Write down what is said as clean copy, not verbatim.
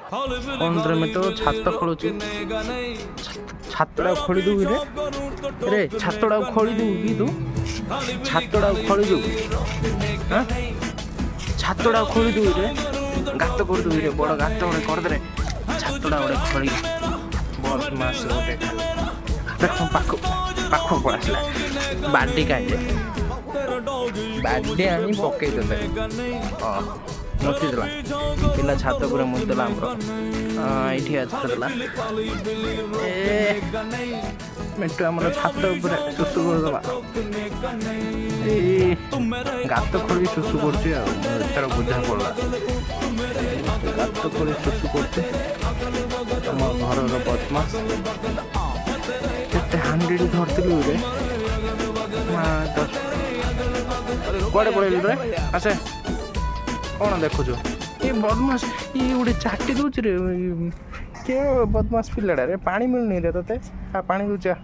अंदर में तो छात खोलु छातड़ा खोली दूबी रे छातड़ा खोली दूबी तू छातड़ा खोली दूबी हाँ छातड़ा खोली दूबी रे गात कर दूबी रे बड़ गात गोटे करदे छातड़ा गोटे खोली बस मास गोटे पाख पाख पड़ा बाडी का बाडी आनी पकई देते हाँ मुतिदेला पिला छात पूरा मुतिदेला ये आसला मिट्टू आम छात सुसु करदेला गात खोली सुसु कर बुझा पड़ा गात खोली सुसु कर घर बदमाश के हांडी धरती रे कड़े पड़े रे आसे कौन देखुच ये बदमाश ये गोटे चाटी दूच रे के बदमाश पिलाड़ा रे पानी मिलनी रे तोते पानी दूचा